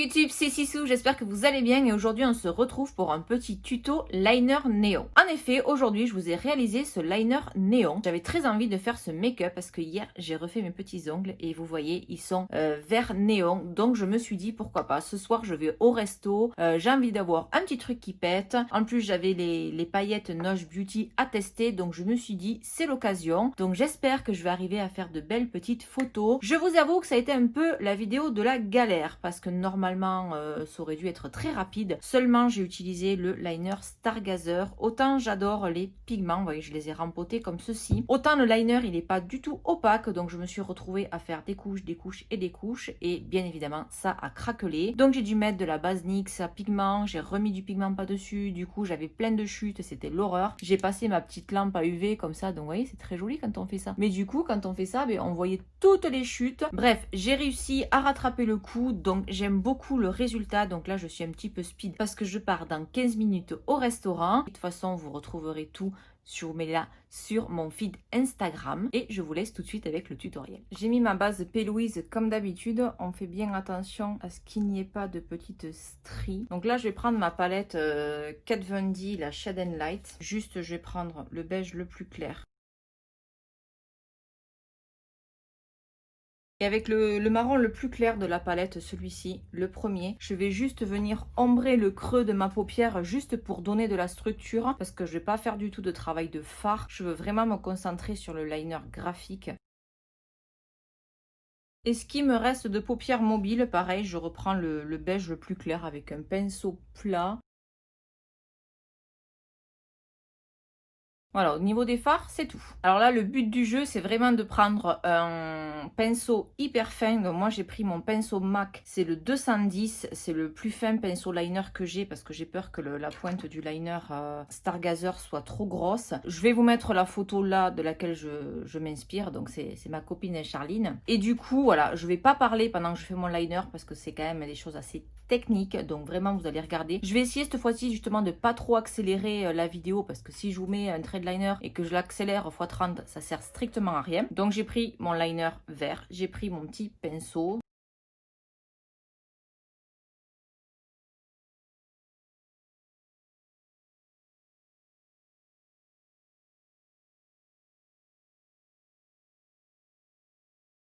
YouTube, c'est Sissou, j'espère que vous allez bien et aujourd'hui on se retrouve pour un petit tuto liner néon. En effet, aujourd'hui je vous ai réalisé ce liner néon. J'avais très envie de faire ce make-up parce que hier j'ai refait mes petits ongles et vous voyez ils sont vert néon. Donc je me suis dit pourquoi pas, ce soir je vais au resto, j'ai envie d'avoir un petit truc qui pète. En plus j'avais les paillettes Nosh Beauty à tester, donc je me suis dit c'est l'occasion. Donc j'espère que je vais arriver à faire de belles petites photos. Je vous avoue que ça a été un peu la vidéo de la galère parce que normalement ça aurait dû être très rapide, seulement j'ai utilisé le liner Stargazer. Autant j'adore les pigments, vous voyez je les ai rempotés comme ceci, autant le liner il n'est pas du tout opaque, donc je me suis retrouvée à faire des couches, des couches et des couches et bien évidemment ça a craquelé. Donc j'ai dû mettre de la base NYX à pigment, j'ai remis du pigment pas dessus, du coup j'avais plein de chutes, c'était l'horreur. J'ai passé ma petite lampe à UV comme ça, donc vous voyez c'est très joli quand on fait ça, mais du coup quand on fait ça on voyait toutes les chutes. Bref, j'ai réussi à rattraper le coup, donc j'aime beaucoup le résultat. Donc là je suis un petit peu speed parce que je pars dans 15 minutes au restaurant. De toute façon vous retrouverez tout sur mon feed Instagram et je vous laisse tout de suite avec le tutoriel. J'ai mis ma base P. Louise comme d'habitude, on fait bien attention à ce qu'il n'y ait pas de petites stries. Donc là je vais prendre ma palette Kat Von D, la Shade and Light. Juste je vais prendre le beige le plus clair. Et avec le marron le plus clair de la palette, celui-ci, le premier, je vais juste venir ombrer le creux de ma paupière juste pour donner de la structure parce que je ne vais pas faire du tout de travail de fard. Je veux vraiment me concentrer sur le liner graphique. Et ce qui me reste de paupières mobiles, pareil, je reprends le beige le plus clair avec un pinceau plat. Voilà, au niveau des fards, c'est tout. Alors là, le but du jeu, c'est vraiment de prendre un pinceau hyper fin. Donc moi, j'ai pris mon pinceau MAC, c'est le 210. C'est le plus fin pinceau liner que j'ai parce que j'ai peur que la pointe du liner Stargazer soit trop grosse. Je vais vous mettre la photo là de laquelle je m'inspire. Donc c'est ma copine Charline. Et du coup, voilà, je vais pas parler pendant que je fais mon liner parce que c'est quand même des choses assez technique, donc vraiment vous allez regarder. Je vais essayer cette fois-ci justement de pas trop accélérer la vidéo parce que si je vous mets un trait de liner et que je l'accélère x 30, ça sert strictement à rien. Donc j'ai pris mon liner vert, j'ai pris mon petit pinceau.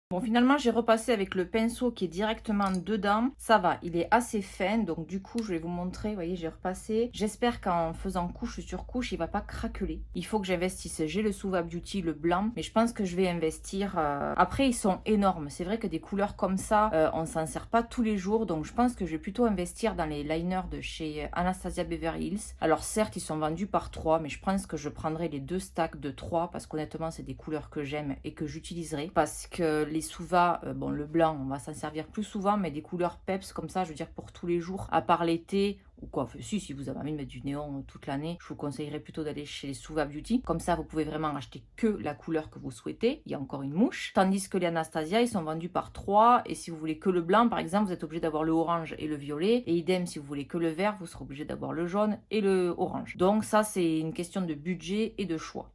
Bon, finalement, j'ai repassé avec le pinceau qui est directement dedans. Ça va, il est assez fin. Donc, du coup, je vais vous montrer. Vous voyez, j'ai repassé. J'espère qu'en faisant couche sur couche, il va pas craqueler. Il faut que j'investisse. J'ai le Suva Beauty, le blanc. Mais je pense que je vais investir. Après, ils sont énormes. C'est vrai que des couleurs comme ça, on s'en sert pas tous les jours. Donc, je pense que je vais plutôt investir dans les liners de chez Anastasia Beverly Hills. Alors, certes, ils sont vendus par 3. Mais je pense que je prendrai les 2 stacks de 3. Parce qu'honnêtement, c'est des couleurs que j'aime et que j'utiliserai. Parce que les Suva, bon le blanc on va s'en servir plus souvent, mais des couleurs peps comme ça, je veux dire pour tous les jours, à part l'été ou quoi, enfin, si vous avez envie de mettre du néon toute l'année, je vous conseillerais plutôt d'aller chez les Suva Beauty, comme ça vous pouvez vraiment acheter que la couleur que vous souhaitez, il y a encore une mouche, tandis que les Anastasia ils sont vendus par 3, et si vous voulez que le blanc par exemple, vous êtes obligé d'avoir le orange et le violet, et idem si vous voulez que le vert, vous serez obligé d'avoir le jaune et le orange. Donc ça c'est une question de budget et de choix.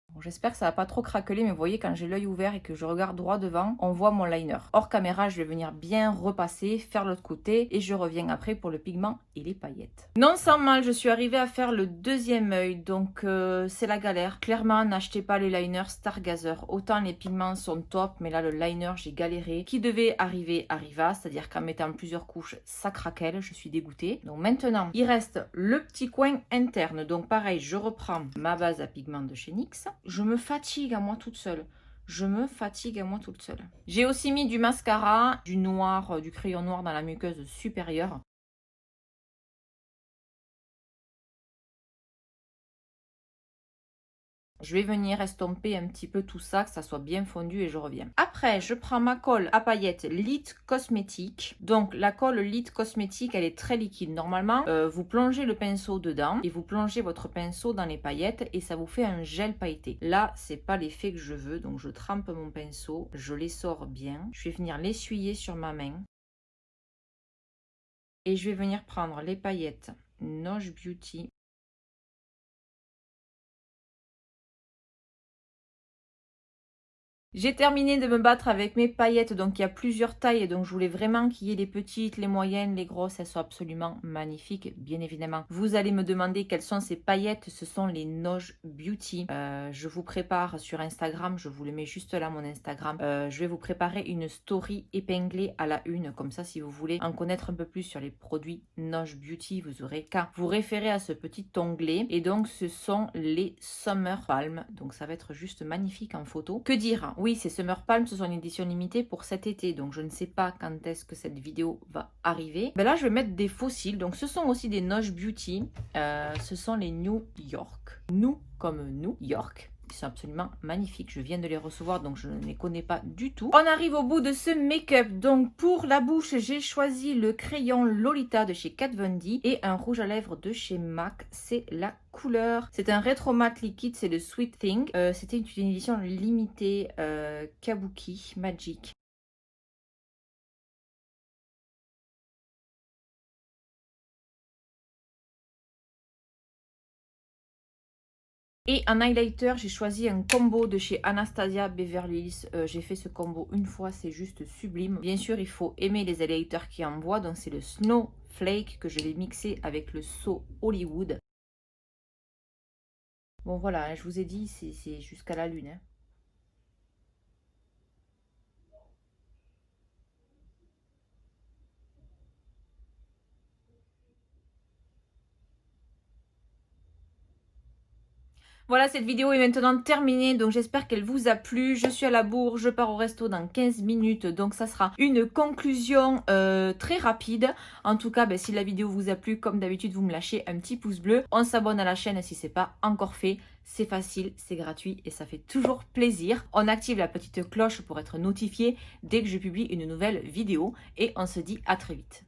Bon, j'espère que ça va pas trop craqueler, mais vous voyez quand j'ai l'œil ouvert et que je regarde droit devant, on voit mon liner. Hors caméra, je vais venir bien repasser, faire l'autre côté et je reviens après pour le pigment et les paillettes. Non sans mal, je suis arrivée à faire le deuxième œil, donc c'est la galère. Clairement, n'achetez pas les liners Stargazer. Autant les pigments sont top, mais là le liner, j'ai galéré. Qui devait arriver arriva, c'est-à-dire qu'en mettant plusieurs couches, ça craquelle, je suis dégoûtée. Donc maintenant, il reste le petit coin interne. Donc pareil, je reprends ma base à pigment de chez NYX. Je me fatigue à moi toute seule. Je me fatigue à moi toute seule. J'ai aussi mis du mascara, du noir, du crayon noir dans la muqueuse supérieure. Je vais venir estomper un petit peu tout ça, que ça soit bien fondu et je reviens. Après, je prends ma colle à paillettes Lit Cosmétique. Donc, la colle Lit Cosmétique, elle est très liquide. Normalement, vous plongez le pinceau dedans et vous plongez votre pinceau dans les paillettes et ça vous fait un gel pailleté. Là, c'est pas l'effet que je veux. Donc, je trempe mon pinceau, je l'essore bien. Je vais venir l'essuyer sur ma main. Et je vais venir prendre les paillettes Nosh Beauty. J'ai terminé de me battre avec mes paillettes, donc il y a plusieurs tailles, donc je voulais vraiment qu'il y ait les petites, les moyennes, les grosses, elles sont absolument magnifiques, bien évidemment. Vous allez me demander quelles sont ces paillettes, ce sont les Noge Beauty. Je vous prépare sur Instagram, je vous le mets juste là, mon Instagram. Je vais vous préparer une story épinglée à la une, comme ça si vous voulez en connaître un peu plus sur les produits Noge Beauty, vous aurez qu'à vous référer à ce petit onglet. Et donc ce sont les Summer Palm, donc ça va être juste magnifique en photo. Que dire? Oui, ces Summer Palm, ce sont une édition limitée pour cet été, donc je ne sais pas quand est-ce que cette vidéo va arriver. Ben là, je vais mettre des fossiles, donc ce sont aussi des Noge Beauty, ce sont les New York. Nous, comme New York. Ils sont absolument magnifiques. Je viens de les recevoir, donc je ne les connais pas du tout. On arrive au bout de ce make-up. Donc pour la bouche, j'ai choisi le crayon Lolita de chez Kat Von D et un rouge à lèvres de chez MAC. C'est la couleur. C'est un rétro mat liquide, c'est le Sweet Thing. C'était une édition limitée Kabuki Magic. Et en highlighter, j'ai choisi un combo de chez Anastasia Beverly Hills. J'ai fait ce combo une fois, c'est juste sublime. Bien sûr, il faut aimer les highlighters qui envoient. Donc, c'est le Snowflake que je vais mixer avec le So Hollywood. Bon, voilà, je vous ai dit, c'est jusqu'à la lune. Voilà, cette vidéo est maintenant terminée, donc j'espère qu'elle vous a plu. Je suis à la bourre, je pars au resto dans 15 minutes, donc ça sera une conclusion très rapide. En tout cas, si la vidéo vous a plu, comme d'habitude, vous me lâchez un petit pouce bleu. On s'abonne à la chaîne si ce n'est pas encore fait. C'est facile, c'est gratuit et ça fait toujours plaisir. On active la petite cloche pour être notifié dès que je publie une nouvelle vidéo et on se dit à très vite.